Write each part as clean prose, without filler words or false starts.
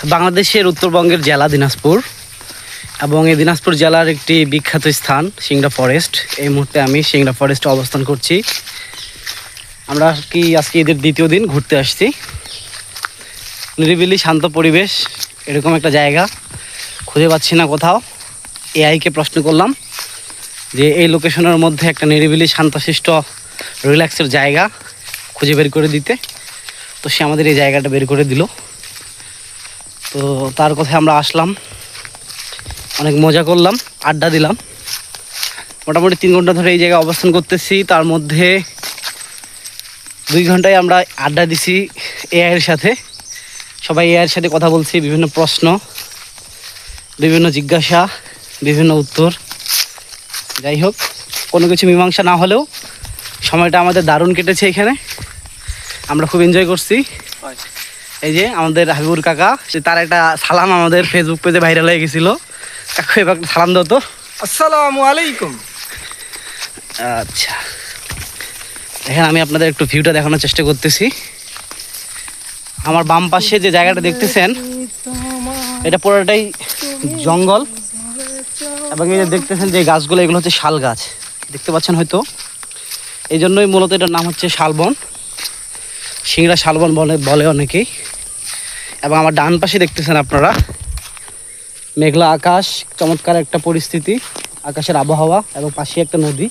বাংলাদেশের উত্তরবঙ্গের জেলা দিনাজপুর এবং এই দিনাজপুর জেলার একটি বিখ্যাত স্থান সিংড়া ফরেস্ট। এই মুহূর্তে আমি সিংড়া ফরেস্টে অবস্থান করছি। আমরা কি আজকে ঈদের দ্বিতীয় দিন ঘুরতে আসছি। নিরিবিলি শান্ত পরিবেশ, এরকম একটা জায়গা খুঁজে পাচ্ছি না কোথাও। এআইকে প্রশ্ন করলাম যে এই লোকেশনের মধ্যে একটা নিরিবিলি শান্তশিষ্ট রিল্যাক্সের জায়গা খুঁজে বের করে দিতে, তো সে আমাদের এই জায়গাটা বের করে দিল। তো তার কথায় আমরা আসলাম, অনেক মজা করলাম, আড্ডা দিলাম। মোটামুটি 3 ঘন্টা ধরে এই জায়গায় অবস্থান করতেছি। তার মধ্যে 2 ঘন্টায় আমরা আড্ডা দিছি এআইয়ের সাথে। সবাই এআইয়ের সাথে কথা বলছি, বিভিন্ন প্রশ্ন, বিভিন্ন জিজ্ঞাসা, বিভিন্ন উত্তর। যাই হোক, কোনো কিছু মীমাংসা না হলেও সময়টা আমাদের দারুণ কেটেছে এখানে। আমরা খুব এনজয় করছি। এই যে আমাদের হাবিবুর কাকা, তার একটা সালাম আমাদের ফেসবুক পেজে ভাইরাল হয়ে গেছিল। কাকু এবার সালাম দাও তো। আসসালামু আলাইকুম। আচ্ছা, এখানে আমি আপনাদের একটু ভিউটা দেখানোর চেষ্টা করতেছি। আমার বাম পাশে যে জায়গাটা দেখতেছেন, এটা পুরোটাই জঙ্গল। এবং এই যে দেখতেছেন যে গাছগুলো, এগুলো হচ্ছে শাল গাছ, দেখতে পাচ্ছেন হয়তো। এই জন্যই মূলত এটার নাম হচ্ছে শালবন, সিংড়া শালবন বলে অনেকেই। এবং আমার ডান পাশে দেখতেছেন আপনারা মেঘলা আকাশ, চমৎকার একটা পরিস্থিতি, আকাশের আবহাওয়া, এবং পাশে একটা নদী।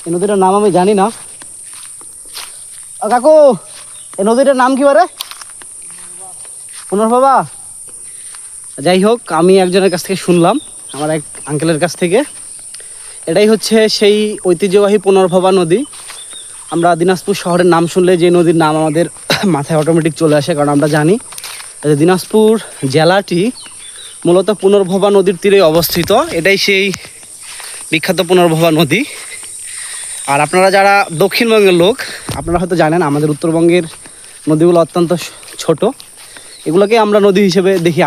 এই নদীটার নাম আমি জানি না। কাকু, এই নদীটার নাম কি বারে? পুনর্বাবা। যাই হোক, আমি একজনের কাছ থেকে শুনলাম, আমার এক আঙ্কেলের কাছ থেকে, এটাই হচ্ছে সেই ঐতিহ্যবাহী পুনর্ভবা নদী। আমরা দিনাজপুর শহরের নাম শুনলে যে নদীর নাম আমাদের মাথায় অটোমেটিক চলে আসে, কারণ আমরা জানি যে দিনাজপুর জেলাটি মূলত পুনর্ভবা নদীর তীরে অবস্থিত। এটাই সেই বিখ্যাত পুনর্ভবা নদী। আর আপনারা যারা দক্ষিণবঙ্গের লোক, আপনারা হয়তো জানেন আমাদের উত্তরবঙ্গের নদীগুলো অত্যন্ত ছোট, এগুলোকে আমরা নদী হিসেবে দেখি।